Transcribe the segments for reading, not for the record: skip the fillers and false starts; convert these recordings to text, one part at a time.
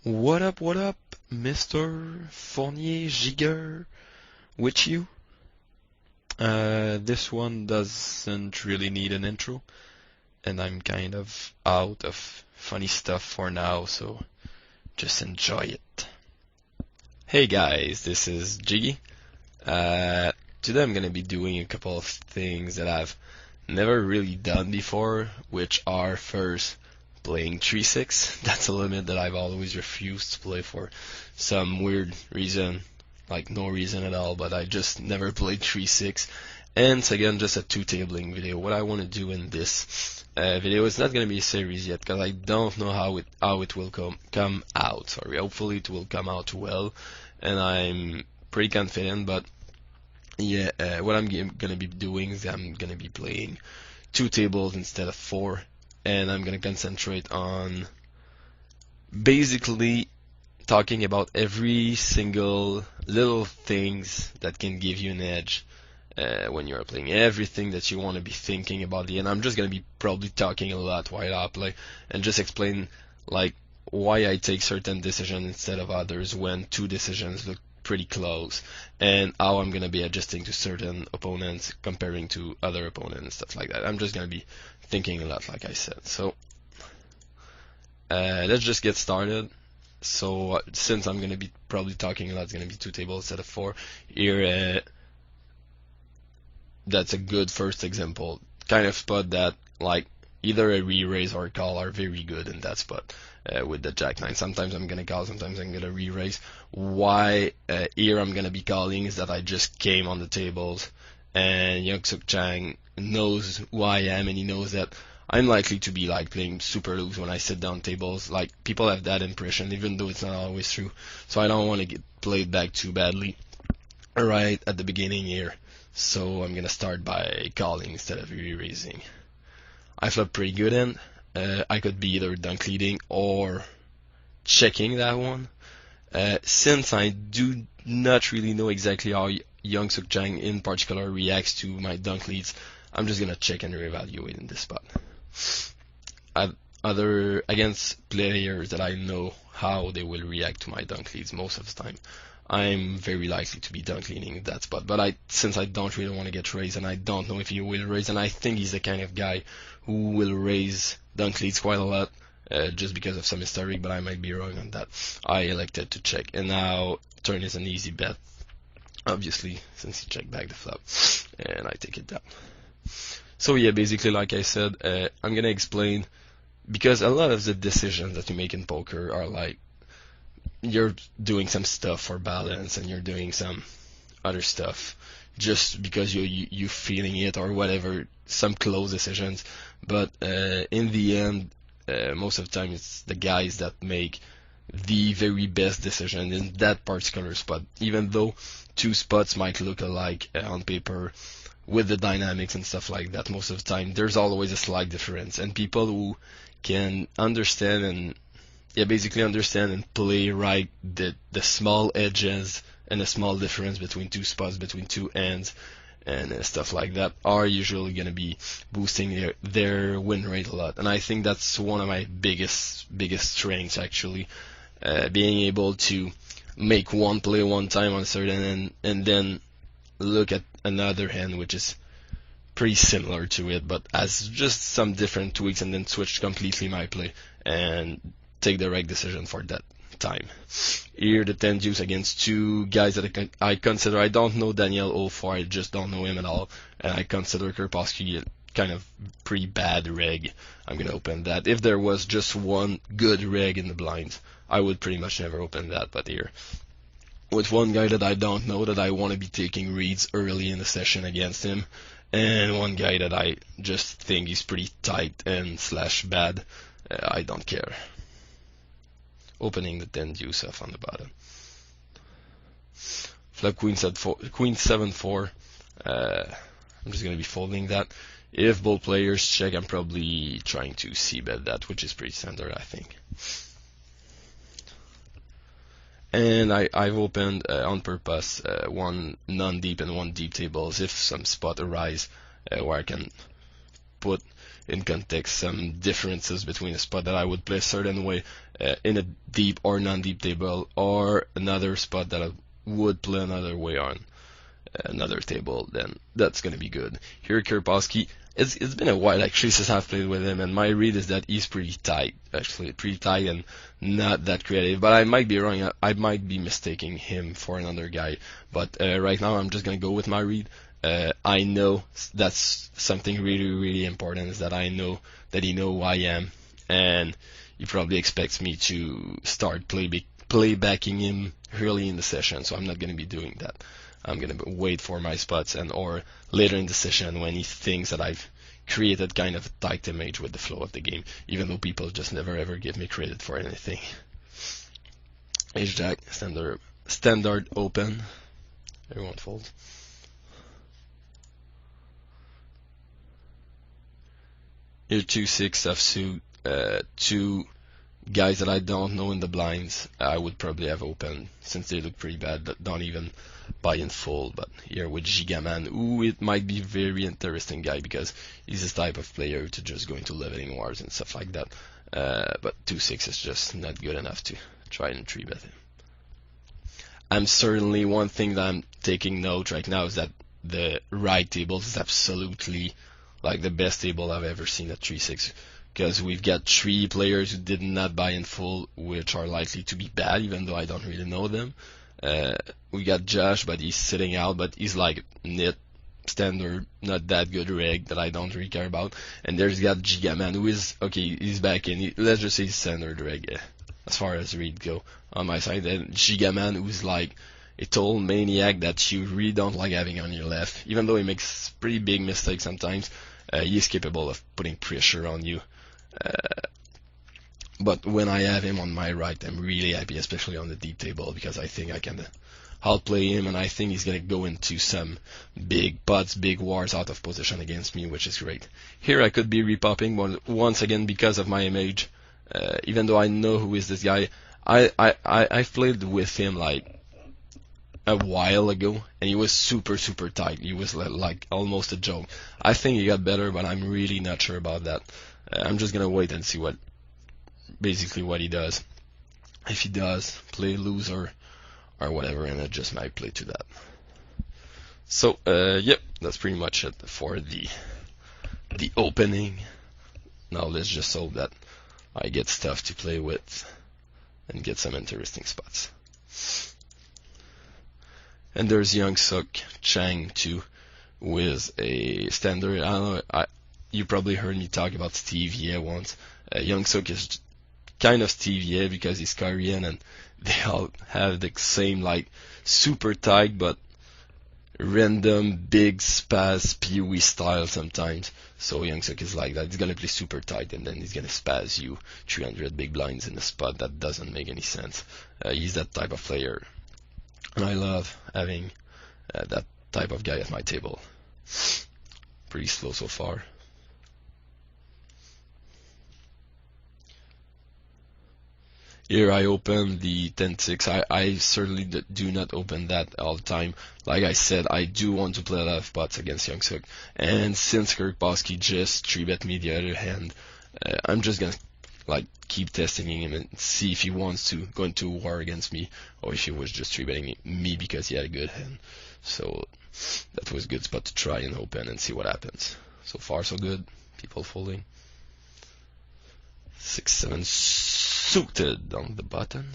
What up, Mr. Fournier Jigger with you? This one doesn't really need an intro, and I'm kind of out of funny stuff for now, so just enjoy it. Hey guys, this is Jiggy. Today I'm gonna be doing a couple of things that I've never really done before, which are first playing 3-6. That's a limit that I've always refused to play for some weird reason, like no reason at all, but I just never played 3-6. And second, just a 2-tabling video. What I want to do in this video is not going to be a series yet, because I don't know how it will come out. Sorry, hopefully it will come out well, and I'm pretty confident. But yeah, what I'm gonna be doing is I'm gonna be playing 2 tables instead of 4, and I'm gonna concentrate on basically talking about every single little things that can give you an edge when you're playing, everything that you want to be thinking about the end. I'm just gonna be probably talking a lot while I play, and just explain like why I take certain decisions instead of others when 2 decisions look pretty close, and how I'm gonna be adjusting to certain opponents comparing to other opponents, stuff like that. I'm just gonna be thinking a lot, like I said. So let's just get started. So since I'm gonna be probably talking a lot, it's gonna be 2 tables instead of 4 here. That's a good first example, kind of spot that like either a re-raise or a call are very good in that spot. With the Jack 9, sometimes I'm gonna call, sometimes I'm gonna re-raise. Why here I'm gonna be calling is that I just came on the tables, and Young-Suk Chang knows who I am, and he knows that I'm likely to be like playing super loose when I sit down tables. Like, people have that impression, even though it's not always true. So I don't want to get played back too badly right at the beginning here. So I'm gonna start by calling instead of re-raising. I flop pretty good in. I could be either dunk leading or checking that one. Since I do not really know exactly how Young-Suk Chang in particular reacts to my dunk leads, I'm just gonna check and reevaluate in this spot. Against players that I know how they will react to my dunk leads most of the time, I'm very likely to be dunk leading in that spot. But since I don't really want to get raised, and I don't know if he will raise, and I think he's the kind of guy who will raise dunk leads quite a lot, just because of some historic, but I might be wrong on that. I elected to check, and now turn is an easy bet, obviously, since he checked back the flop, and I take it down. So yeah, basically, like I said, I'm gonna explain, because a lot of the decisions that you make in poker are like, you're doing some stuff for balance, and you're doing some other stuff just because you feeling it or whatever, some close decisions. But in the end, most of the time it's the guys that make the very best decision in that particular spot, even though 2 spots might look alike on paper with the dynamics and stuff like that. Most of the time there's always a slight difference, and people who can understand and basically understand and play right the small edges and the small difference between 2 spots, between 2 ends, and stuff like that, are usually going to be boosting their win rate a lot. And I think that's one of my biggest strengths, actually, being able to make one play one time on a certain end, and then look at another hand which is pretty similar to it, but has just some different tweaks, and then switch completely my play and take the right decision for that time. Here, the 10 deuce against 2 guys that I consider, I don't know Daniel 04, I just don't know him at all, and I consider Karpowski kind of pretty bad reg. I'm gonna open that. If there was just one good reg in the blinds, I would pretty much never open that. But here, with one guy that I don't know, that I want to be taking reads early in the session against him, and one guy that I just think is pretty tight and / bad, I don't care. Opening the 10 deuce off on the bottom. Flop queen 7-4. I'm just gonna be folding that. If both players check, I'm probably trying to c-bet that, which is pretty standard, I think. And I've opened on purpose one non-deep and one deep tables if some spot arise where I can put in context some differences between a spot that I would play a certain way in a deep or non-deep table, or another spot that I would play another way on another table, then that's gonna be good. Here, Kirpowski, it's been a while actually since I've played with him, and my read is that he's pretty tight, actually pretty tight and not that creative. But I might be wrong. I might be mistaking him for another guy. But right now I'm just gonna go with my read. I know that's something really important, is that I know that he know who I am, and he probably expects me to start playbacking him early in the session. So I'm not gonna be doing that. I'm gonna wait for my spots, and or later in the session when he thinks that I've created kind of a tight image with the flow of the game, even though people just never ever give me credit for anything. Ace Jack, standard open. Everyone folds. Here 2-6 offsuit, two guys that I don't know in the blinds. I would probably have open since they look pretty bad. Don't even buy in full. But here with Gigaman, it might be very interesting guy, because he's this type of player to just go into leveling wars and stuff like that. But 2-6 is just not good enough to try and 3-bet him. I'm certainly, one thing that I'm taking note right now is that the right table is absolutely like the best table I've ever seen at 3-6. Because we've got 3 players who did not buy in full, which are likely to be bad, even though I don't really know them. We got Josh, but he's sitting out, but he's like nit, standard, not that good reg that I don't really care about. And there's got Gigaman, who is, okay, he's back in, let's just say standard reg, as far as read go on my side. And Gigaman, who's like a total maniac that you really don't like having on your left, even though he makes pretty big mistakes sometimes. He is capable of putting pressure on you. But when I have him on my right, I'm really happy, especially on the deep table, because I think I can outplay him, and I think he's going to go into some big pots, big wars out of position against me, which is great. Here I could be repopping, but once again, because of my image, even though I know who is this guy, I've played with him like a while ago, and he was super tight. He was like almost a joke. I think he got better, but I'm really not sure about that. I'm just gonna wait and see what he does. If he does play loser or whatever, and I just might play to that. So yep, that's pretty much it for the opening. Now let's just hope that I get stuff to play with and get some interesting spots. And there's Young Suk Chang too, with a standard. I don't know, you probably heard me talk about Steve Ye once. Young Suk is kind of Steve Ye because he's Korean, and they all have the same like super tight but random big spaz PoE style sometimes. So Young Suk is like that. He's gonna play super tight, and then he's gonna spaz you 300 big blinds in a spot that doesn't make any sense. He's that type of player. And I love having that type of guy at my table. Pretty slow so far. Here I open the 10-6. I certainly do not open that all the time. Like I said, I do want to play a lot of pots against Young Suk. And since Kirkowski just 3-bet me the other hand, I'm just going to like keep testing him and see if he wants to go into war against me, or if he was just 3-betting me because he had a good hand. So that was a good spot to try and open and see what happens. So far so good. People folding. 6-7 suited on the button.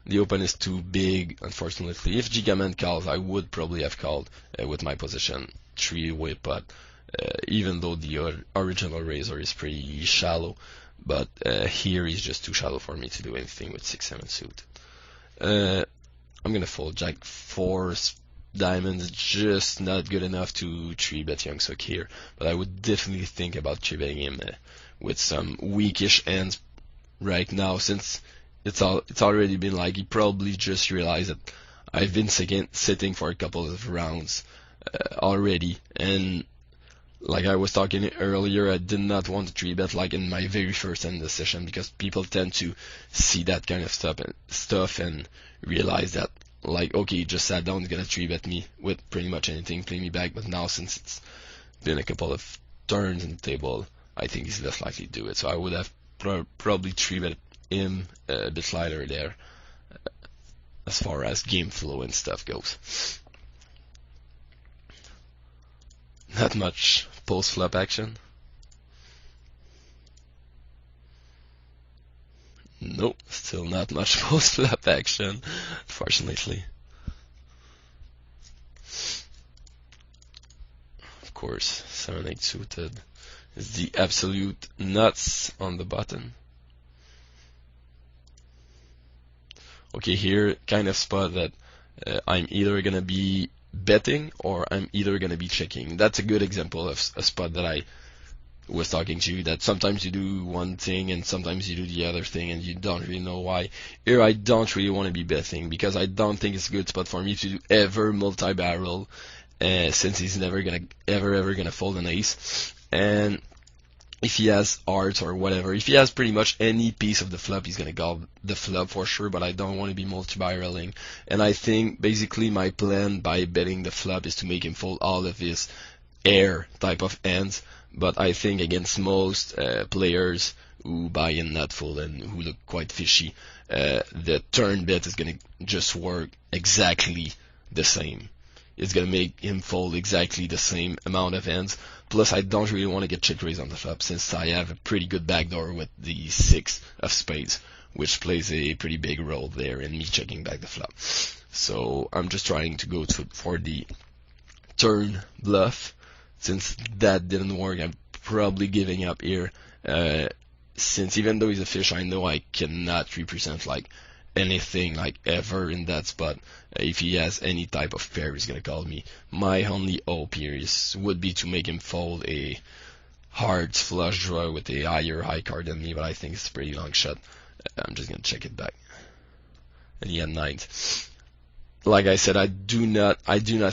The open is too big, unfortunately. If Gigaman calls, I would probably have called with my position 3-way pot. Even though the original razor is pretty shallow, but here he's just too shallow for me to do anything with 6-7 suit. I'm gonna fold Jack 4 diamonds, just not good enough to 3-bet Young Suk here, but I would definitely think about 3-betting him with some weakish hands right now, since it's already been like he probably just realized that I've been sitting for a couple of rounds already, and like I was talking earlier, I did not want to 3-bet like in my very first end of the session, because people tend to see that kind of stuff and realize that like, okay, he just sat down, he's gonna 3-bet me with pretty much anything, play me back. But now, since it's been a couple of turns in the table, I think he's less likely to do it. So I would have probably 3-bet him a bit lighter there, as far as game flow and stuff goes. Not much post-flop action. Nope, still not much post-flop action, unfortunately. Of course, 7-8 suited is the absolute nuts on the button. Okay, here, kind of spot that I'm either gonna be betting or I'm either gonna be checking. That's a good example of a spot that I was talking to you, that sometimes you do one thing and sometimes you do the other thing and you don't really know why. Here I don't really want to be betting because I don't think it's a good spot for me to do ever multi-barrel, since he's never gonna ever gonna fold an ace. And if he has hearts or whatever, if he has pretty much any piece of the flop, he's gonna call the flop for sure, but I don't want to be multi-barreling. And I think basically my plan by betting the flop is to make him fold all of his air type of hands. But I think against most players who buy in not full and who look quite fishy, the turn bet is going to just work exactly the same. It's going to make him fold exactly the same amount of hands. Plus, I don't really want to get check raise on the flop since I have a pretty good backdoor with the 6 of spades, which plays a pretty big role there in me checking back the flop. So I'm just trying to go for the turn bluff. Since that didn't work, I'm probably giving up here. Since even though he's a fish, I know I cannot represent like anything like ever in that spot. If he has any type of pair, he's gonna call me. My only hope here would be to make him fold a hard flush draw with a high card than me, but I think it's a pretty long shot. I'm just gonna check it back. And he had 9s. Like I said, I do not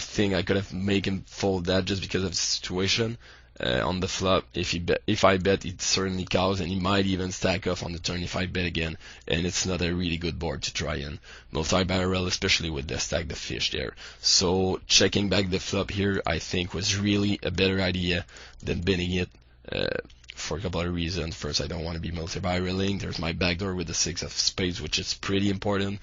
think I could have made him fold that just because of the situation on the flop. If I bet, it certainly calls, and he might even stack off on the turn if I bet again. And it's not a really good board to try and multi-barrel, especially with the stack the fish there. So checking back the flop here, I think was really a better idea than betting it. For a couple of reasons. First, I don't want to be multi-barreling. There's my backdoor with the 6 of spades, which is pretty important.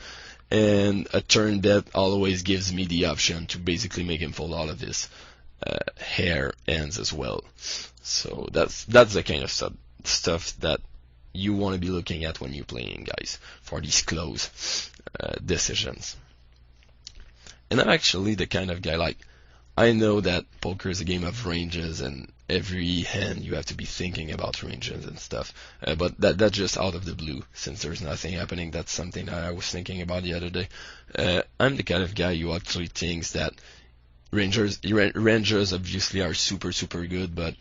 And a turn bet always gives me the option to basically make him fold all of his hair ends as well. So that's the kind of stuff that you want to be looking at when you're playing, guys, for these close decisions. And I'm actually the kind of guy, like, I know that poker is a game of ranges, and every hand you have to be thinking about ranges and stuff. But that's just out of the blue, since there's nothing happening. That's something that I was thinking about the other day. I'm the kind of guy who actually thinks that ranges obviously are super, super good, but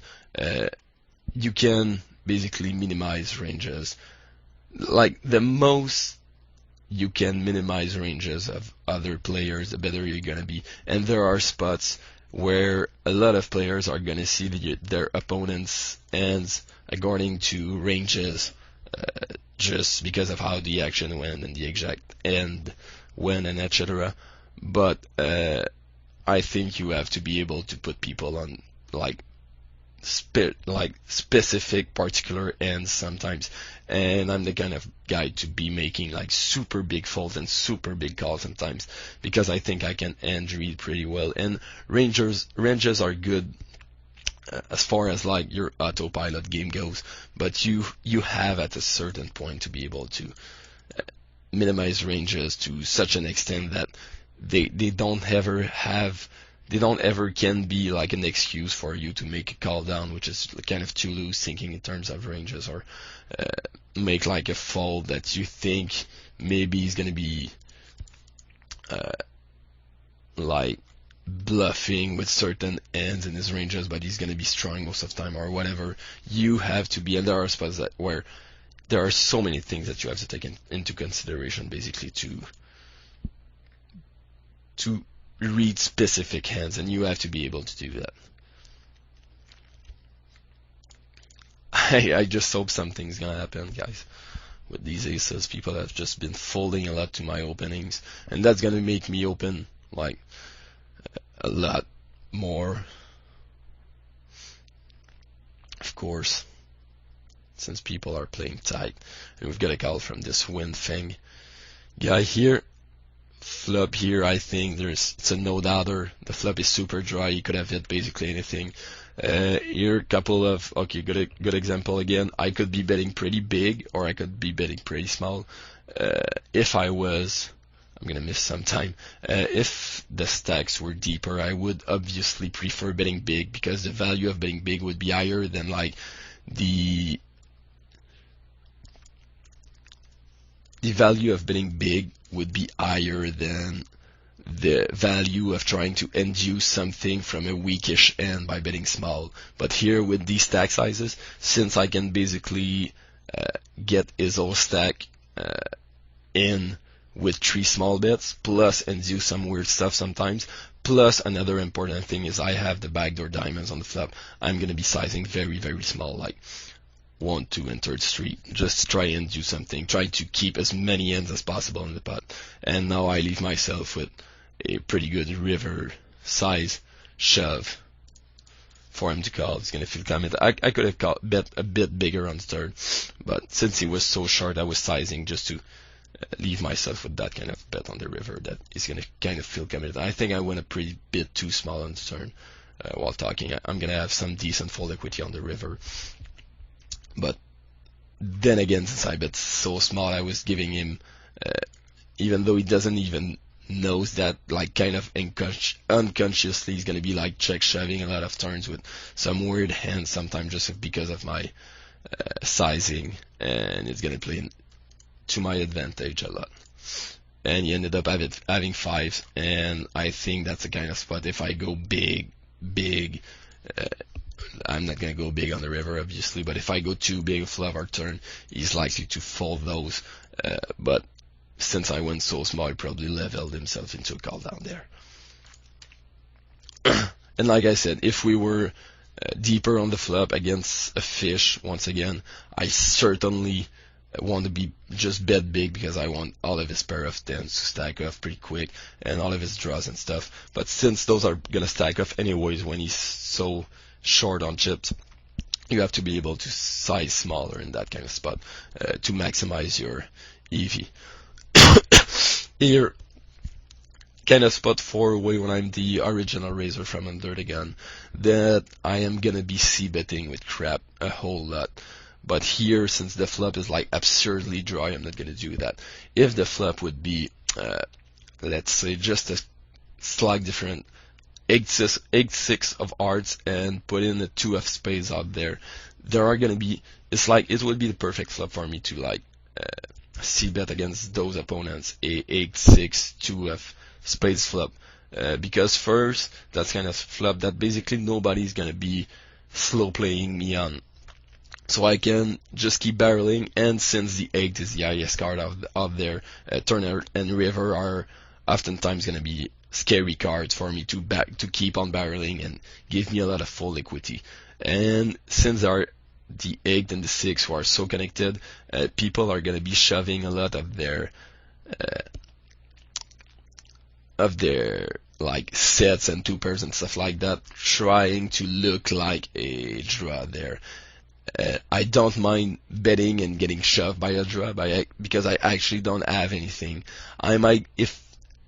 you can basically minimize ranges. Like, the most you can minimize ranges of other players, the better you're gonna be. And there are spots where a lot of players are gonna see their opponents' hands according to ranges, just because of how the action went and the exact end went and etc. But I think you have to be able to put people on like specific particular ends sometimes, and I'm the kind of guy to be making like super big folds and super big calls sometimes, because I think I can end read pretty well. And ranges are good as far as like your autopilot game goes, but you have at a certain point to be able to minimize ranges to such an extent that they don't ever can be like an excuse for you to make a call down, which is kind of too loose thinking in terms of ranges, or make like a fold that you think maybe he's going to be like bluffing with certain ends in his ranges, but he's going to be strong most of the time or whatever. You have to be, and there are spots where there are so many things that you have to take into consideration basically to read specific hands, and you have to be able to do that. I just hope something's gonna happen, guys, with these aces. People have just been folding a lot to my openings, and that's gonna make me open like a lot more. course, since people are playing tight. And we've got a call from this wind thing guy here. Flop here, I think it's a no-doubter. The flop is super dry. You could have hit basically anything. Here, couple of, okay, good example again. I could be betting pretty big, or I could be betting pretty small. If I was, I'm gonna miss some time. If the stacks were deeper, I would obviously prefer betting big, because the value of betting big would be higher than like the value of betting big would be higher than the value of trying to induce something from a weakish end by betting small. But here with these stack sizes, since I can basically get his whole stack in with 3 small bets, plus induce some weird stuff sometimes, plus another important thing is I have the backdoor diamonds on the flop. I'm going to be sizing very, very small, like 1, 2, and 3rd street, just to try and do something, try to keep as many ends as possible in the pot. And now I leave myself with a pretty good river size shove for him to call. He's gonna feel committed. I could have bet a bit bigger on the third, but since he was so short, I was sizing just to leave myself with that kind of bet on the river that he's gonna kind of feel committed. I think I went a pretty bit too small on the turn while talking. I'm gonna have some decent fold equity on the river. But then again, since I bet so small, I was giving him, even though he doesn't even knows that, like kind of unconsciously, he's gonna be like check shoving a lot of turns with some weird hands sometimes just because of my sizing, and it's gonna play to my advantage a lot. And he ended up having 5s, and I think that's the kind of spot if I go big, I'm not going to go big on the river, obviously, but if I go too big a flop or turn, he's likely to fold those. But since I went so small, he probably leveled himself into a call down there. And like I said, if we were deeper on the flop against a fish, once again, I certainly want to be just bet big because I want all of his pair of 10s to stack off pretty quick and all of his draws and stuff. But since those are going to stack off anyways when he's so short on chips, you have to be able to size smaller in that kind of spot to maximize your EV. Here, kind of spot 4-way when I'm the original raiser from under the gun, that I am gonna be c-betting with crap a whole lot. But here, since the flop is like absurdly dry, I'm not gonna do that. If the flop would be, let's say, just a slight different 8-6 of hearts and put in a 2 of spades out there, there are gonna be, it's like, it would be the perfect flop for me to like c-bet against those opponents, a 8-6 2 of spades flop, because first, that's kind of flop that basically nobody's gonna be slow playing me on. So I can just keep barreling, and since the 8 is the highest card out there, turn and river are oftentimes gonna be scary cards for me to keep on barreling and give me a lot of full equity. And since the 8 and the 6 who are so connected, people are gonna be shoving a lot of their like sets and 2 pairs and stuff like that, trying to look like a draw there. I don't mind betting and getting shoved by a draw because I actually don't have anything. I might,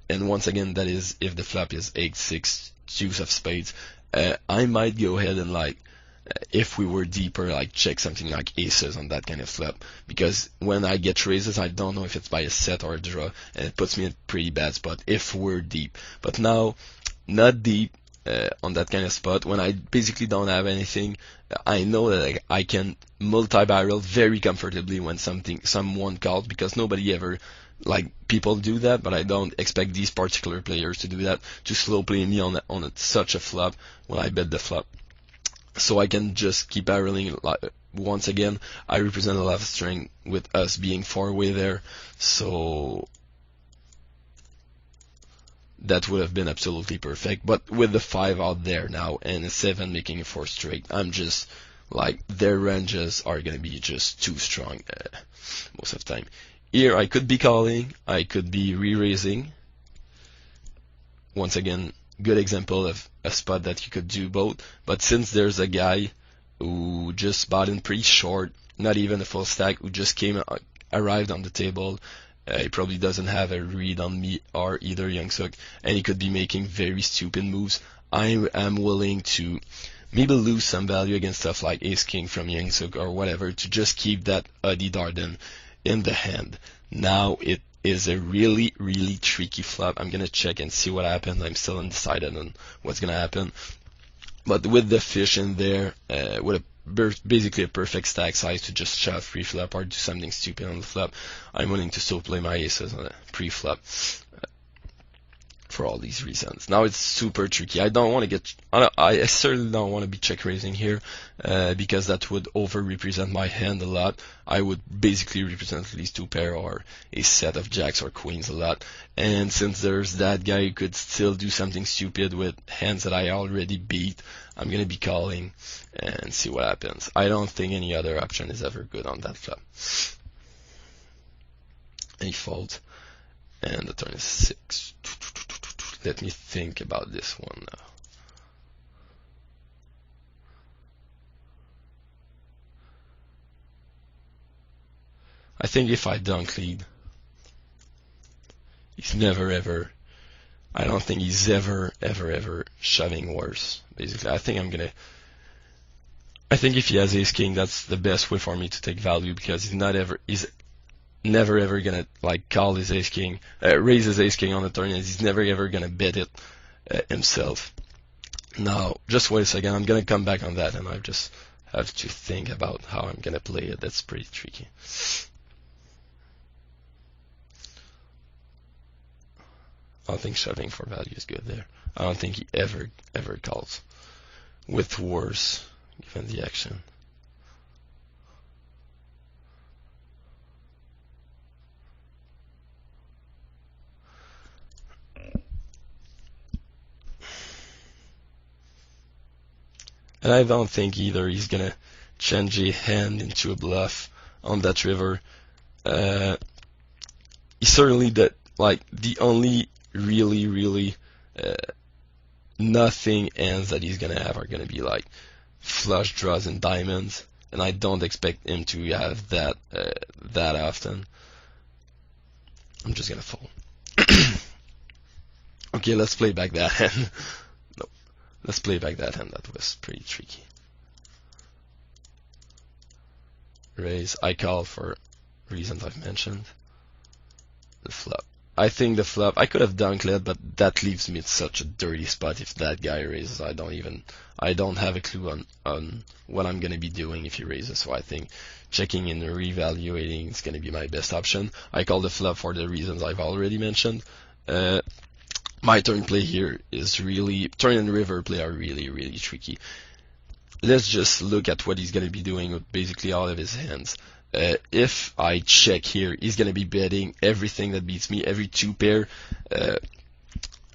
and once again, that is if the flop is 8-6 deuce of spades, I might go ahead and like, if we were deeper, like check something like aces on that kind of flop, because when I get raises, I don't know if it's by a set or a draw, and it puts me in a pretty bad spot if we're deep. But now, not deep on that kind of spot, when I basically don't have anything, I know that I can multi-barrel very comfortably when someone calls, because nobody ever, like, people do that, but I don't expect these particular players to do that, to slow play me on such a flop when I bet the flop. So I can just keep barreling. Once again, I represent a lot of strength with us being 4-way there, so that would have been absolutely perfect. But with the 5 out there now and a 7 making a 4 straight, I'm just like, their ranges are gonna be just too strong most of the time. Here I could be calling, I could be re-raising. Once again, good example of a spot that you could do both. But since there's a guy who just bought in pretty short, not even a full stack, who just arrived on the table. He probably doesn't have a read on me or either Youngsuk, and he could be making very stupid moves. I am willing to maybe lose some value against stuff like Ace King from Youngsuk or whatever to just keep that Uddy Darden in the hand. Now it is a really, really tricky flop. I'm gonna check and see what happens. I'm still undecided on what's gonna happen. But with the fish in there, with basically a perfect stack size to just shove pre-flop or do something stupid on the flop, I'm willing to still play my aces on a pre-flop for all these reasons. Now it's super tricky. I don't want to get, I certainly don't want to be check raising here, because that would over represent my hand a lot. I would basically represent at least two pair or a set of jacks or queens a lot. And since there's that guy who could still do something stupid with hands that I already beat, I'm gonna be calling and see what happens. I don't think any other option is ever good on that flop. Any fold, and the turn is 6. Let me think about this one now. I think if I dunk lead, he's never ever, I don't think he's ever shoving worse. Basically, I think if he has ace king, that's the best way for me to take value, because he's never ever gonna like call his ace king, raise his ace king on the turn, and he's never ever gonna bet it himself. Now, just wait a second, I'm gonna come back on that, and I just have to think about how I'm gonna play it. That's pretty tricky. I don't think shoving for value is good there. I don't think he ever calls with worse, given the action. And I don't think either he's gonna change a hand into a bluff on that river. He's certainly the only really nothing ends that he's gonna have are gonna be like flush draws and diamonds, and I don't expect him to have that that often. I'm just gonna fold. Okay, let's play back that hand. No, let's play back that hand. That was pretty tricky. Raise. I call for reasons I've mentioned. The flop. I think the flop, I could have dunk led, but that leaves me at such a dirty spot if that guy raises. I don't have a clue on what I'm going to be doing if he raises, so I think checking and reevaluating is going to be my best option. I call the flop for the reasons I've already mentioned. My turn play here is really, turn and river play are really tricky. Let's just look at what he's going to be doing with basically all of his hands. If I check here, he's going to be betting everything that beats me, every two pair.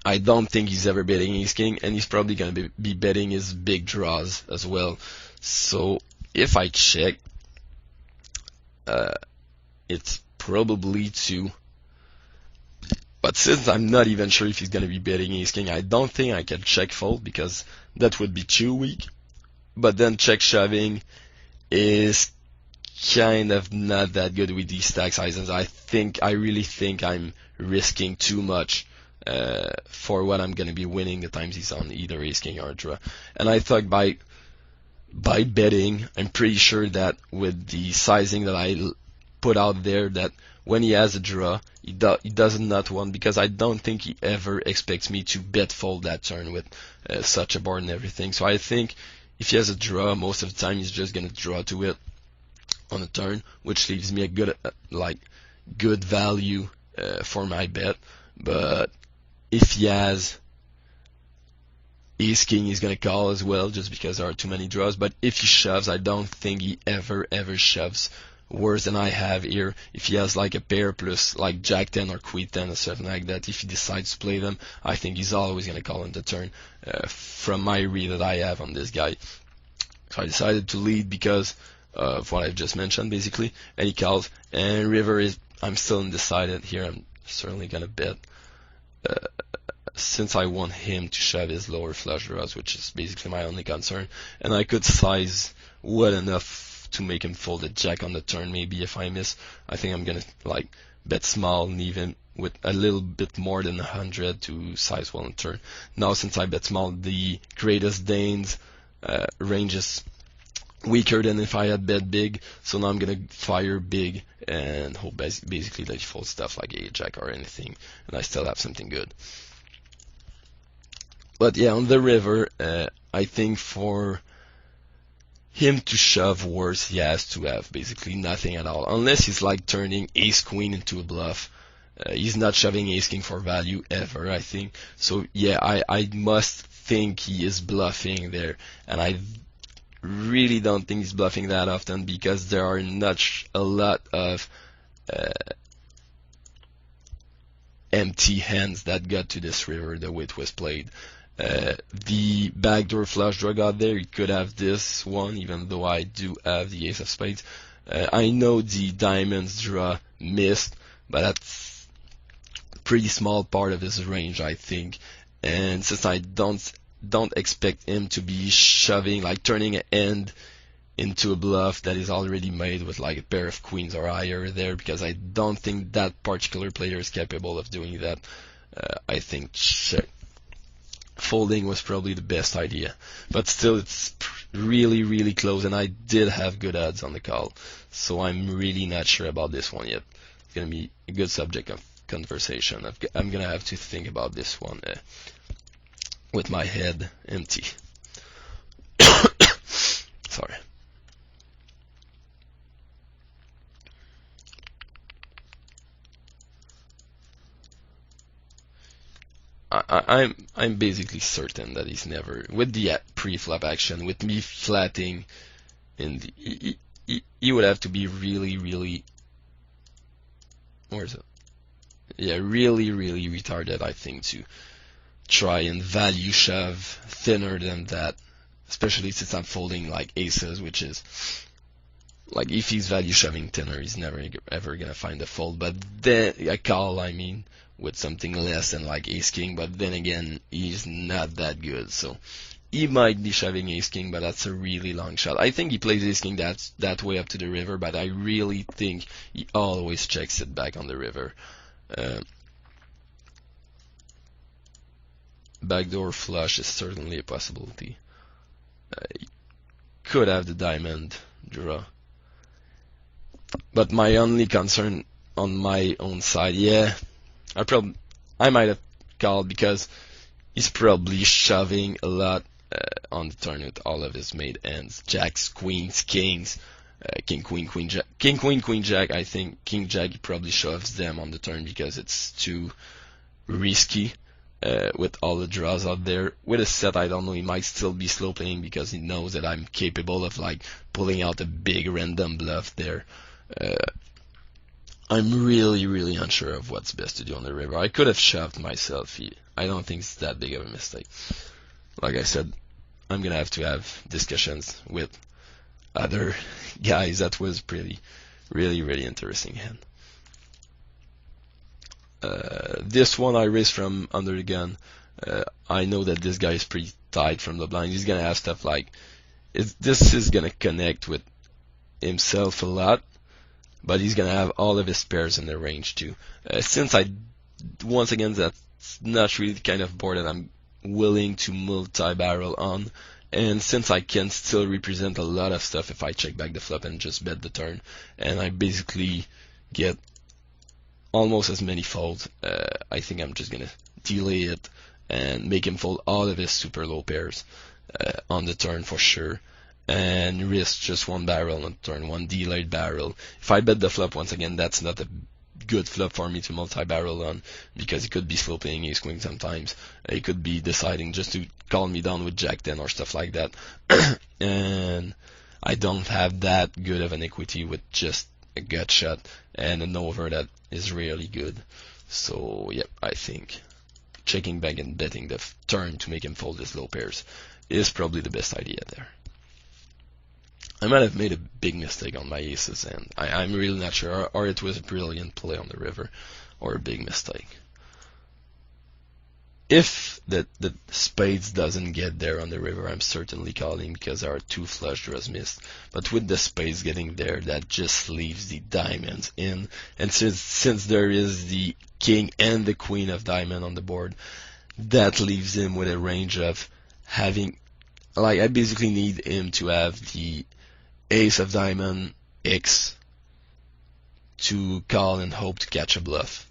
I don't think he's ever betting ace king, and he's probably going to be betting his big draws as well. So if I check, it's probably two. But since I'm not even sure if he's going to be betting ace king, I don't think I can check fold, because that would be too weak. But then check shoving is kind of not that good with these stack sizes. I really think I'm risking too much for what I'm going to be winning the times he's on either ace king or a draw. And I thought by betting, I'm pretty sure that with the sizing that I put out there, that when he has a draw, he does not want, because I don't think he ever expects me to bet fold that turn with such a board and everything. So I think if he has a draw, most of the time he's just going to draw to it on a turn, which leaves me a good value for my bet. But if he has ace king, he's going to call as well, just because there are too many draws. But if he shoves, I don't think he ever shoves worse than I have here. If he has like a pair plus like jack 10 or queen 10 or something like that, if he decides to play them, I think he's always going to call on the turn from my read that I have on this guy. So I decided to lead because of what I've just mentioned, basically, and he calls. And river is, I'm still undecided here. I'm certainly going to bet, since I want him to shove his lower flush draws, which is basically my only concern. And I could size well enough to make him fold a jack on the turn. Maybe if I miss, I think I'm gonna like bet small and even with a little bit more than 100 to size well on turn. Now since I bet small, the greatest Dane's range is weaker than if I had bet big, so now I'm gonna fire big and hope basically that he folds stuff like a jack or anything, and I still have something good. But yeah, on the river, I think for him to shove worse, he has to have basically nothing at all, unless he's like turning ace queen into a bluff. He's not shoving ace king for value ever, I think. So yeah, I must think he is bluffing there, and I really don't think he's bluffing that often because there are not a lot of empty hands that got to this river the way it was played. The backdoor flush draw got there, he could have this one, even though I do have the ace of spades. I know the diamonds draw missed, but that's a pretty small part of his range, I think. And since I don't expect him to be shoving, like turning an end into a bluff that is already made with like a pair of queens or higher there, because I don't think that particular player is capable of doing that. I think folding was probably the best idea, but still it's really close, and I did have good odds on the call, so I'm really not sure about this one yet. It's gonna be a good subject of conversation. I'm gonna have to think about this one with my head empty. Sorry. I'm basically certain that he's never, with the pre-flop action, with me flatting in the, he would have to be really, where is it? Yeah, really retarded, I think, to try and value shove thinner than that, especially since I'm folding like aces, which is like if he's value shoving thinner, he's never ever gonna find a fold. But then a call, I mean, with something less than like ace king, but then again, he's not that good, so he might be shoving ace king, but that's a really long shot. I think he plays ace king that way up to the river, but I really think he always checks it back on the river. Backdoor flush is certainly a possibility. Could have the diamond draw, but my only concern on my own side, yeah, I might have called because he's probably shoving a lot on the turn with all of his made ends, jacks, queens, kings, king, queen, queen, jack, king, queen, queen, jack. I think king, jack, he probably shoves them on the turn because it's too risky. With all the draws out there. With a set, I don't know, he might still be slow playing because he knows that I'm capable of like pulling out a big random bluff there. I'm really unsure of what's best to do on the river. I could have shoved myself. I don't think it's that big of a mistake. Like I said, I'm gonna have to have discussions with other guys. That was really interesting hand. This one I raised from under the gun. I know that this guy is pretty tight from the blind. He's gonna have stuff like, this is gonna connect with himself a lot, but he's gonna have all of his pairs in the range too. Since once again, that's not really the kind of board that I'm willing to multi-barrel on, and since I can still represent a lot of stuff if I check back the flop and just bet the turn, and I basically get almost as many folds, I think I'm just gonna delay it and make him fold all of his super low pairs on the turn for sure, and risk just one barrel on the turn, one delayed barrel. If I bet the flop, once again, that's not a good flop for me to multi-barrel on, because he could be slow playing ace queen sometimes. He could be deciding just to call me down with jack 10 or stuff like that. And I don't have that good of an equity with just a gut shot and an over that is really good. So yeah, I think checking back and betting the turn to make him fold his low pairs is probably the best idea there. I might have made a big mistake on my aces, and I'm really not sure, or it was a brilliant play on the river, or a big mistake. if the spades doesn't get there on the river, I'm certainly calling because there are 2 flush draws missed. But with the spades getting there, that just leaves the diamonds in. And since there is the king and the queen of diamond on the board, that leaves him with a range of having, like, I basically need him to have the ace of diamond X to call and hope to catch a bluff.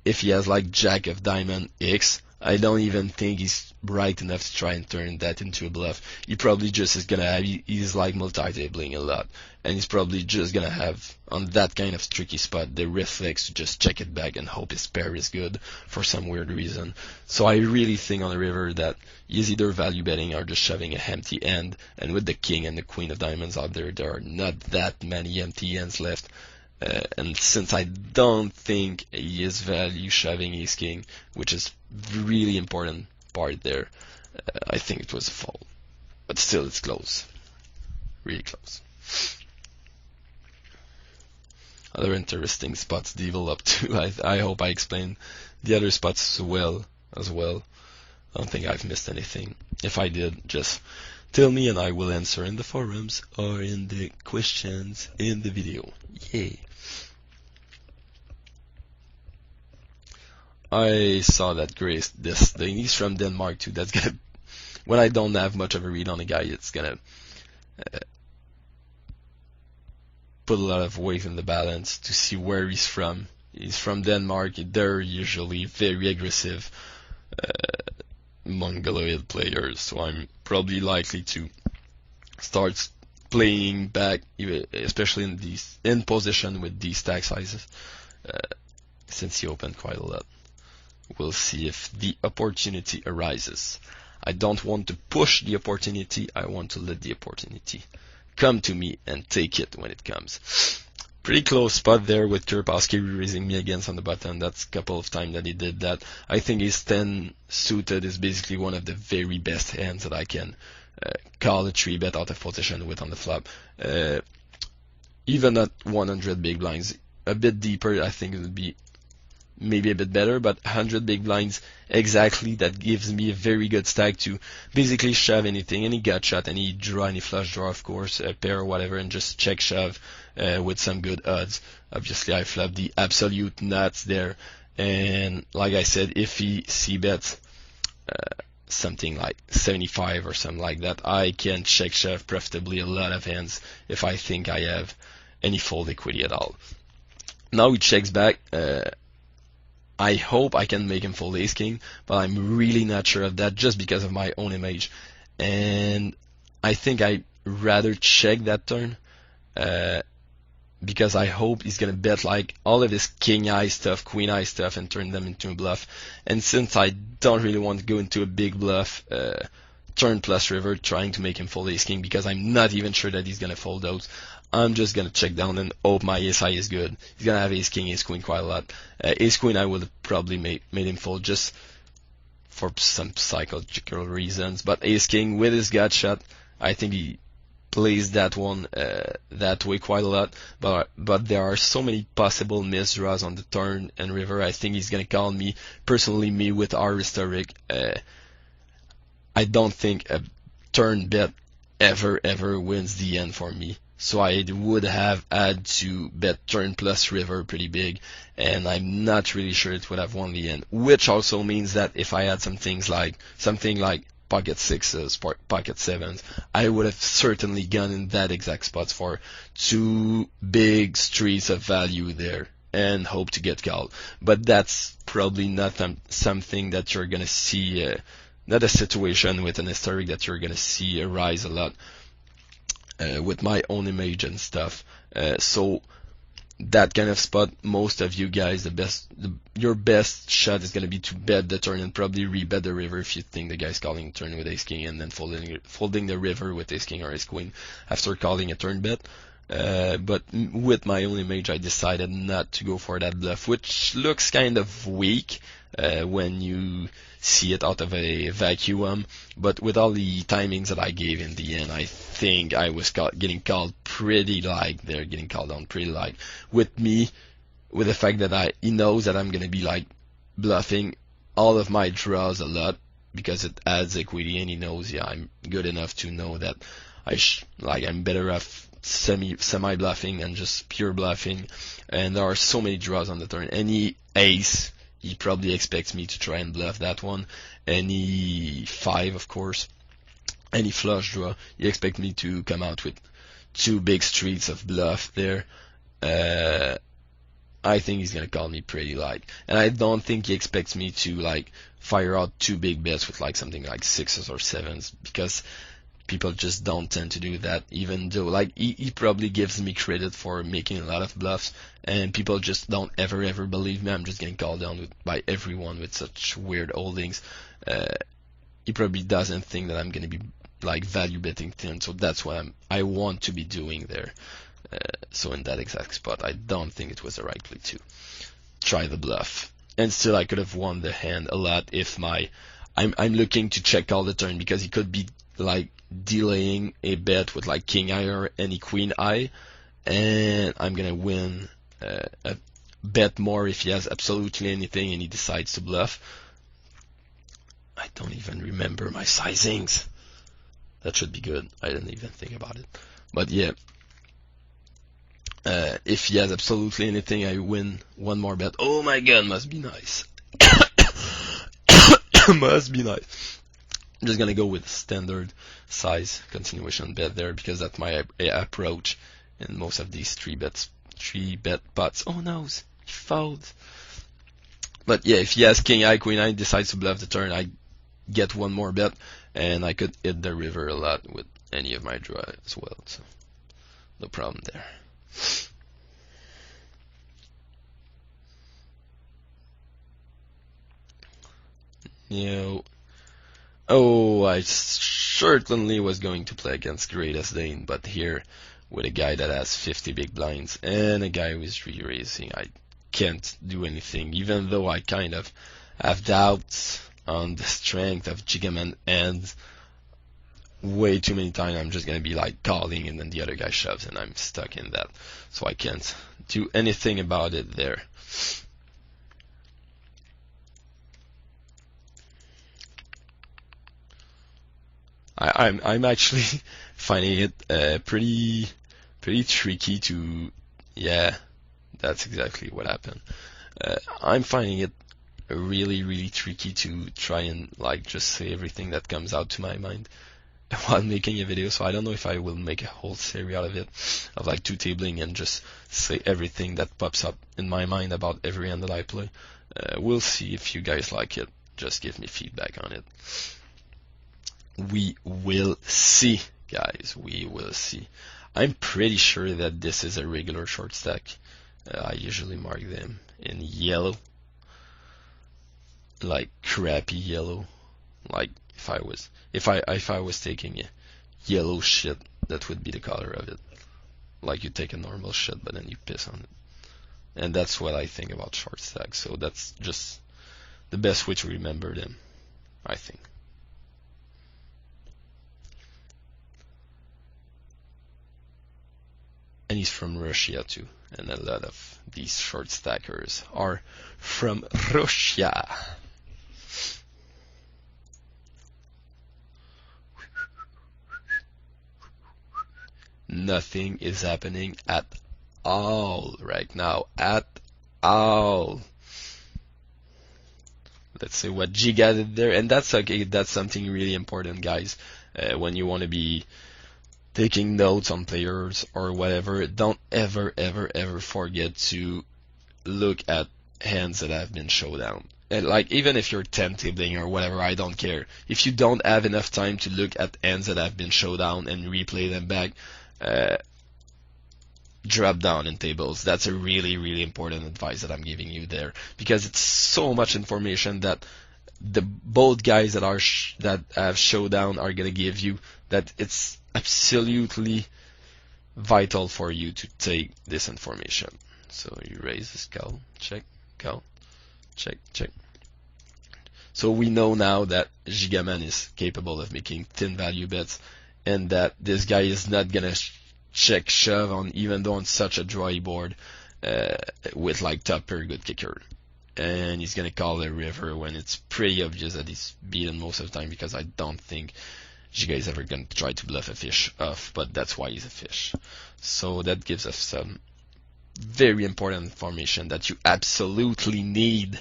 If he has like jack of diamond X, I don't even think he's bright enough to try and turn that into a bluff. He probably just is gonna have, he's like multi-tabling a lot, and he's probably just gonna have, on that kind of tricky spot, the reflex to just check it back and hope his pair is good for some weird reason. So I really think on the river that he's either value betting or just shoving a empty end, and with the king and the queen of diamonds out there, there are not that many empty ends left. And since I don't think he is value shoving ace king, which is really important part there, I think it was a fold. But still, it's close. Really close. Other interesting spots developed too. I hope I explained the other spots well as well. I don't think I've missed anything. If I did, just tell me and I will answer in the forums or in the questions in the video. Yay! I saw that Grace, he's from Denmark too. That's gonna, when I don't have much of a read on a guy, it's gonna put a lot of weight in the balance to see where he's from. He's from Denmark. They're usually very aggressive Mongoloid players, so I'm probably likely to start playing back, especially in position with these stack sizes, since he opened quite a lot. We'll see if the opportunity arises. I don't want to push the opportunity, I want to let the opportunity come to me and take it when it comes. Pretty close spot there with Kirpowski raising me against on the button. That's a couple of times that he did that. I think his 10 suited is basically one of the very best hands that I can call a 3-bet out of position with on the flop. Even at 100 big blinds, a bit deeper, I think it would be maybe a bit better, but 100 big blinds exactly, that gives me a very good stack to basically shove anything, any gut shot, any draw, any flush draw, of course, a pair or whatever, and just check shove with some good odds. Obviously, I flop the absolute nuts there, and like I said, if he c-bets something like 75 or something like that, I can check shove profitably a lot of hands if I think I have any fold equity at all. Now he checks back. I hope I can make him fold ace king, but I'm really not sure of that just because of my own image. And I think I'd rather check that turn because I hope he's going to bet like all of his king eye stuff, queen eye stuff, and turn them into a bluff. And since I don't really want to go into a big bluff, turn plus river trying to make him fold ace king because I'm not even sure that he's going to fold those, I'm just going to check down and hope my ace high is good. He's going to have ace king, ace queen quite a lot. Ace queen I would have probably made him fold just for some psychological reasons. But ace king with his gut shot, I think he plays that one that way quite a lot. But there are so many possible misdraws on the turn and river. I think he's going to call me, personally me with our historic. I don't think a turn bet ever wins the end for me. So I would have had to bet turn plus river pretty big, and I'm not really sure it would have won the end. Which also means that if I had something like pocket sixes, pocket sevens, I would have certainly gone in that exact spot for 2 big streets of value there and hope to get called. But that's probably not something that you're gonna see, not a situation with an historic that you're gonna see arise a lot. With my own image and stuff, so that kind of spot, most of you guys, your best shot is gonna be to bet the turn and probably rebet the river if you think the guy's calling turn with ace king and then folding the river with ace king or ace queen after calling a turn bet. But with my own image, I decided not to go for that bluff, which looks kind of weak when you see it out of a vacuum. But with all the timings that I gave in the end, I think I was getting called pretty light. They're getting called down pretty light. With me, with the fact that he knows that I'm gonna be like bluffing all of my draws a lot because it adds equity, and he knows, yeah, I'm good enough to know that I'm better off semi bluffing than just pure bluffing. And there are so many draws on the turn. Any ace, he probably expects me to try and bluff that one. Any 5, of course, any flush draw, he expects me to come out with 2 big streets of bluff there. I think he's gonna call me pretty light, and I don't think he expects me to like fire out 2 big bets with like something like 6s or 7s, because people just don't tend to do that. Even though like he probably gives me credit for making a lot of bluffs, and people just don't ever believe me. I'm just getting called down by everyone with such weird holdings. He probably doesn't think that I'm gonna be like value betting thin, so that's what I want to be doing there. So in that exact spot, I don't think it was the right play to try the bluff. And still, I could have won the hand a lot if I'm looking to check all the turn, because he could be like delaying a bet with like king eye or any queen eye, and I'm gonna win a bet more if he has absolutely anything and he decides to bluff. I don't even remember my sizings. That should be good. I didn't even think about it. But yeah. If he has absolutely anything, I win one more bet. Oh my god, must be nice. Must be nice. I'm just gonna go with standard size continuation bet there, because that's my approach in most of these 3-bet pots. Oh no, he fouled. But yeah, if he has king eye, queen eye, decides to bluff the turn, I get one more bet, and I could hit the river a lot with any of my draw as well. So no problem there. Oh, I certainly was going to play against Greatest Dane, but here with a guy that has 50 big blinds and a guy who is re-raising, I can't do anything, even though I kind of have doubts on the strength of Jiggy, and way too many times I'm just gonna be like calling and then the other guy shoves and I'm stuck in that, so I can't do anything about it there. I'm actually finding it pretty tricky to, yeah, that's exactly what happened. I'm finding it really tricky to try and like just say everything that comes out to my mind while making a video, so I don't know if I will make a whole series out of it, of like 2Tabling and just say everything that pops up in my mind about every hand that I play. We'll see. If you guys like it, just give me feedback on it. We will see, guys. We will see. I'm pretty sure that this is a regular short stack. I usually mark them in yellow, like crappy yellow. Like if I was taking a yellow shit, that would be the color of it. Like you take a normal shit, but then you piss on it. And that's what I think about short stacks. So that's just the best way to remember them, I think. And he's from Russia too, and a lot of these short stackers are from Russia. Nothing is happening at all right now, at all. Let's see what Giga did there, and that's okay. That's something really important, guys. When you want to be taking notes on players or whatever, don't ever forget to look at hands that have been showdown. And like, even if you're 10-tabling or whatever, I don't care. If you don't have enough time to look at hands that have been showdown and replay them back, drop down in tables. That's a really important advice that I'm giving you there, because it's so much information that the both guys that have showdown are gonna give you, that it's absolutely vital for you to take this information. So you raise the skull, check, call, check. So we know now that Gigaman is capable of making thin value bets, and that this guy is not gonna check shove on, even though on such a dry board with like top pair good kicker. and he's gonna call a river when it's pretty obvious that he's beaten most of the time, because I don't think DrGiggy is ever gonna try to bluff a fish off, but that's why he's a fish. So that gives us some very important information that you absolutely need.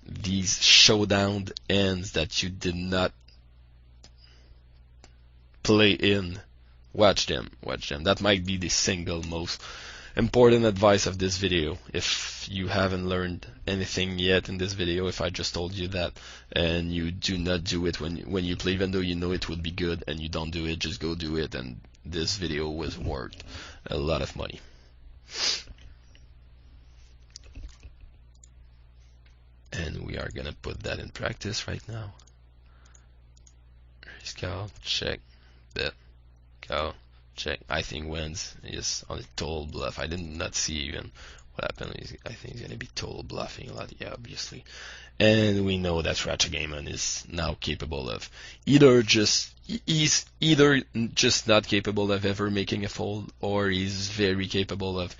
These showdown ends that you did not play in, watch them. That might be the single most important advice of this video. If you haven't learned anything yet in this video, if I just told you that and you do not do it when you play, even though you know it would be good, and you don't do it, just go do it, and this video was worth a lot of money. And we are gonna put that in practice right now. Raise call, check, bet, call, check. I think wins is on a total bluff. I did not see even what happened. I think he's gonna be total bluffing a lot, yeah, obviously. And we know that DrGiggy is now capable of he's either just not capable of ever making a fold, or he's very capable of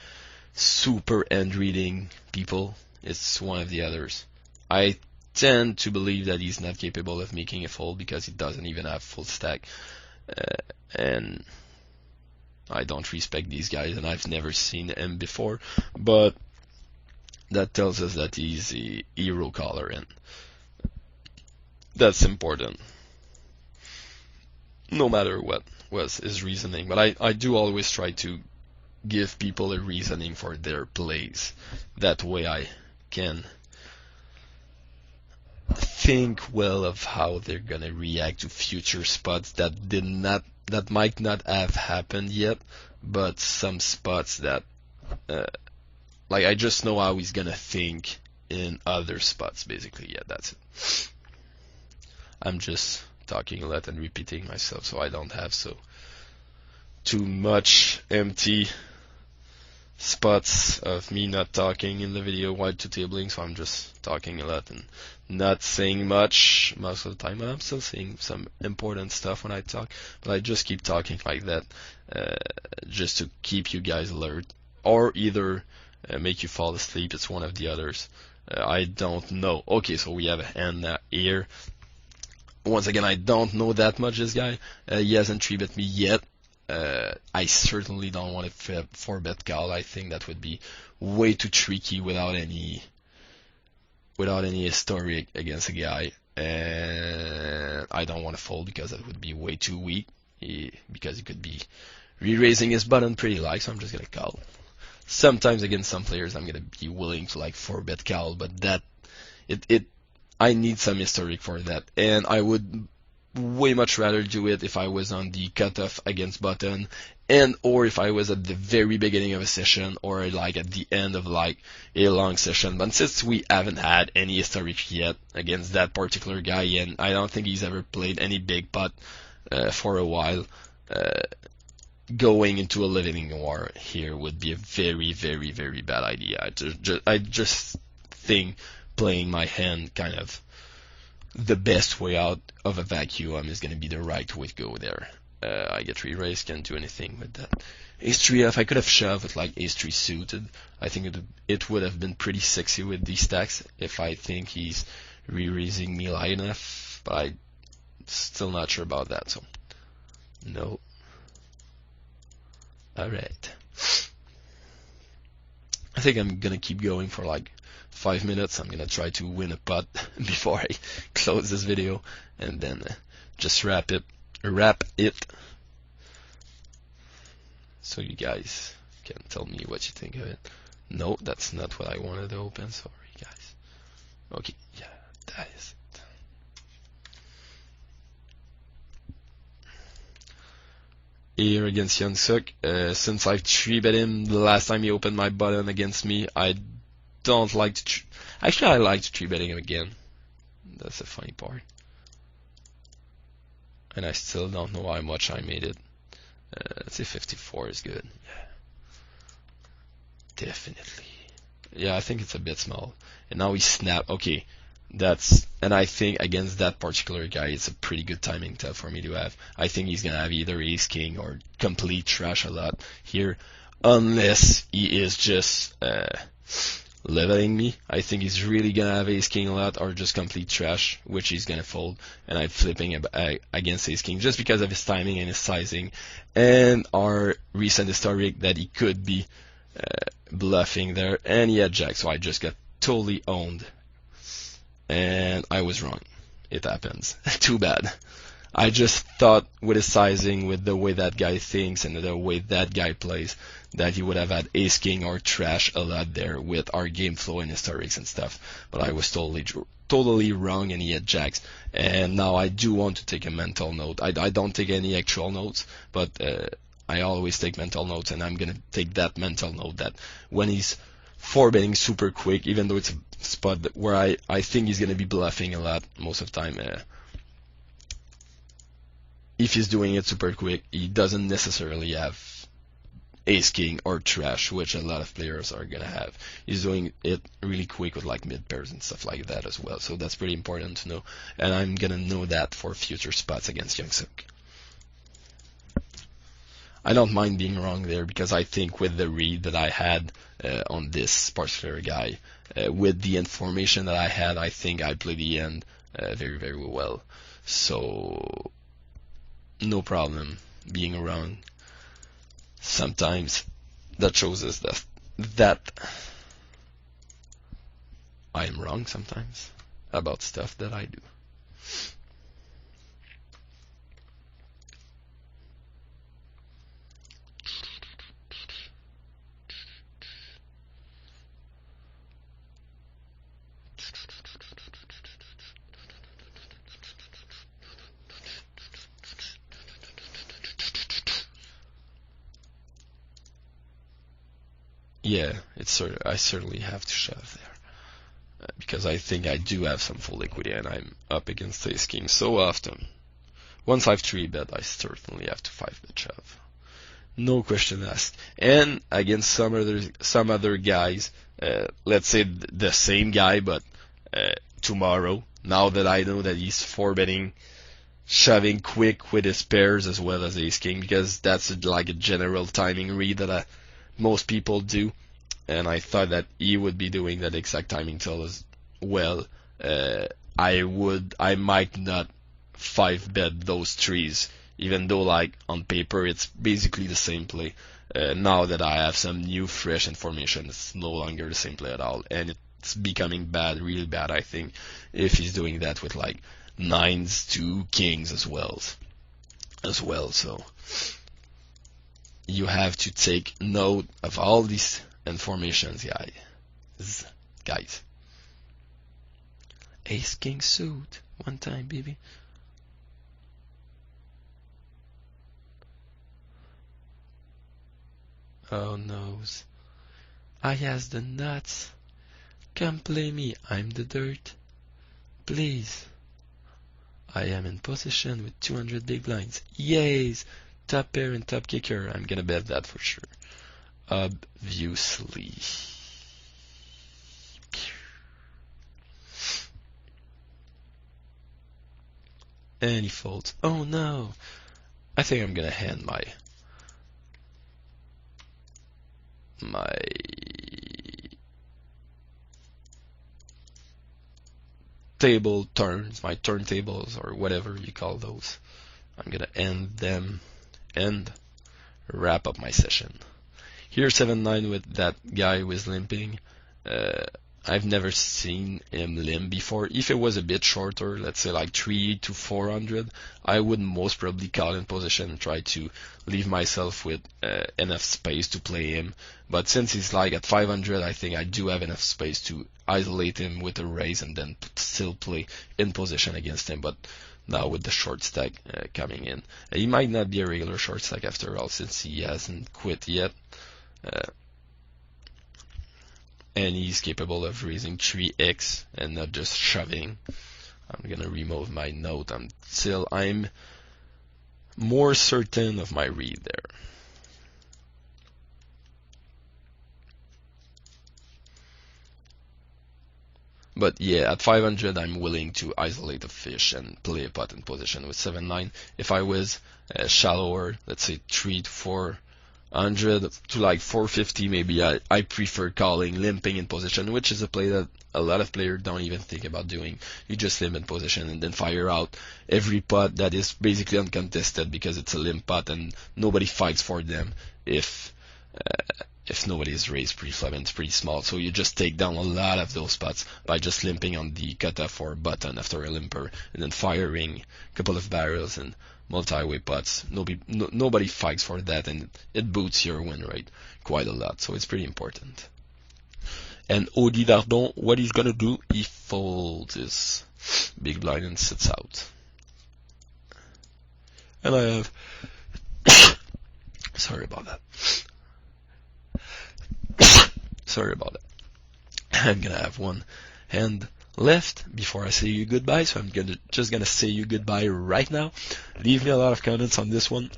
super end reading people. It's one of the others. I tend to believe that he's not capable of making a fold because he doesn't even have full stack, and I don't respect these guys, and I've never seen him before, but that tells us that he's a hero caller, and that's important no matter what was his reasoning. But I do always try to give people a reasoning for their plays. That way I can think well of how they're gonna react to future spots that might not have happened yet, but some spots that like I just know how he's gonna think in other spots, basically. Yeah, that's it. I'm just talking a lot and repeating myself, so I don't have too much empty spots of me not talking in the video while 2Tabling, so I'm just talking a lot and not saying much most of the time, but I'm still saying some important stuff when I talk, but I just keep talking like that just to keep you guys alert, or either make you fall asleep. It's one of the others. I don't know. Okay, so we have a hand here. Once again, I don't know that much this guy. He hasn't 3-bet me yet. I certainly don't want to 4-bet call. I think that would be way too tricky without any history against a guy, and I don't want to fold because that would be way too weak, because he could be re-raising his button pretty light, so I'm just gonna call. Sometimes against some players I'm gonna be willing to like 4-bet call, but that I need some historic for that, and I would way much rather do it if I was on the cutoff against button, and or if I was at the very beginning of a session, or like at the end of like a long session. But since we haven't had any historic yet against that particular guy, and I don't think he's ever played any big pot for a while, going into a living war here would be a very, very, very bad idea. I just think playing my hand kind of the best way out of a vacuum is going to be the right way to go there. I get re-raised, can't do anything with that. Ace-3 if I could have shoved with like Ace-3 suited, I think it would have been pretty sexy with these stacks if I think he's re-raising me light enough, but I'm still not sure about that, so no. Alright. I think I'm gonna keep going for like 5 minutes. I'm gonna try to win a pot before I close this video, and then just wrap it so you guys can tell me what you think of it. No, that's not what I wanted to open, sorry guys. Okay, yeah, that is it. Here against Young Suk, since I've 3-bet him the last time he opened my button against me, I don't like to actually I like to 3-betting him again. That's the funny part. And I still don't know how much I made it. Let's say 54 is good. Yeah. Definitely. Yeah, I think it's a bit small. And now he snapped. Okay, and I think against that particular guy, it's a pretty good timing tap for me to have. I think he's gonna have either ace king or complete trash a lot here, unless he is just leveling me. I think he's really gonna have ace king a lot, or just complete trash, which he's gonna fold, and I'm flipping against ace king just because of his timing and his sizing, and our recent historic that he could be bluffing there, and he had jack, so I just got totally owned, and I was wrong. It happens. Too bad. I just thought with his sizing, with the way that guy thinks and the way that guy plays, that he would have had ace king or trash a lot there with our game flow and historics and stuff. But I was totally wrong, and he had jacks. And now I do want to take a mental note. I don't take any actual notes, but I always take mental notes, and I'm gonna take that mental note that when he's 4-betting super quick, even though it's a spot where I think he's gonna be bluffing a lot most of the time. If he's doing it super quick, he doesn't necessarily have ace king or trash, which a lot of players are gonna have. He's doing it really quick with like mid pairs and stuff like that as well, so that's pretty important to know, and I'm gonna know that for future spots against Young Suk. I don't mind being wrong there, because I think with the read that I had on this particular guy, with the information that I had, I think I played the end very, very well. So no problem being wrong. Sometimes that shows us that I'm wrong sometimes about stuff that I do. Yeah, I certainly have to shove there, because I think I do have some full equity, and I'm up against ace king so often. Once I've 3-bet, I certainly have to 5-bet shove. No question asked. And against some other guys, let's say the same guy, but tomorrow, now that I know that he's 4-betting, shoving quick with his pairs as well as ace king, because that's like a general timing read that most people do, and I thought that he would be doing that exact timing tell as well. I might not 5-bet those trees, even though like on paper it's basically the same play. Now that I have some new fresh information, it's no longer the same play at all, and it's becoming bad, really bad, I think, if he's doing that with like nines to kings as well. So you have to take note of all these informations, guys. Ace king suit one time, baby. Oh no, I has the nuts. Come play me, I'm the dirt. Please. I am in position with 200 big blinds. Yays! Top pair and top kicker. I'm gonna bet that for sure. Obviously. And he folds. Oh no! I think I'm gonna hand my table turns, my turntables, or whatever you call those. I'm gonna end them and wrap up my session. Here 7-9 with that guy who is limping. I've never seen him limp before. If it was a bit shorter, let's say like 3 to 400, I would most probably call in position and try to leave myself with enough space to play him. But since he's like at 500, I think I do have enough space to isolate him with a raise and then still play in position against him. But now with the short stack coming in, he might not be a regular short stack after all, since he hasn't quit yet. And he's capable of raising 3x and not just shoving. I'm gonna remove my note until I'm more certain of my read there. But yeah, at 500 I'm willing to isolate a fish and play a pot in position with 7-9. If I was shallower, let's say 3 to 4 100 to like 450 maybe. I prefer calling limping in position, which is a play that a lot of players don't even think about doing. You just limp in position and then fire out every pot that is basically uncontested because it's a limp pot and nobody fights for them if nobody is raised pre-flop and it's pretty small. So you just take down a lot of those pots by just limping on the cutoff or button after a limper and then firing a couple of barrels and multi-way pots. Nobody fights for that, and it boosts your win rate quite a lot. So it's pretty important. And Audi Dardon, what he's gonna do, he folds his big blind and sits out. And I have sorry about that. Sorry about that. I'm gonna have one hand left before I say you goodbye, so I'm just gonna say you goodbye right now. Leave me a lot of comments on this one.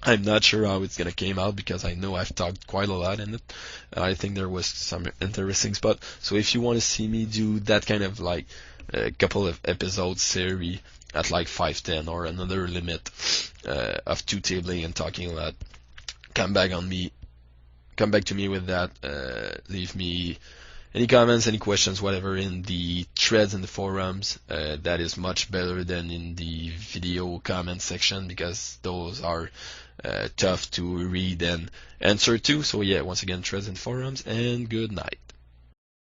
I'm not sure how it's gonna came out because I know I've talked quite a lot in it. I think there was some interesting spot. So if you want to see me do that kind of like a couple of episodes series at like 510 or another limit of 2Tabling and talking a lot, come back to me with that. Leave me any comments, any questions, whatever in the threads and the forums. That is much better than in the video comment section because those are tough to read and answer to. So yeah, once again, threads and forums, and good night.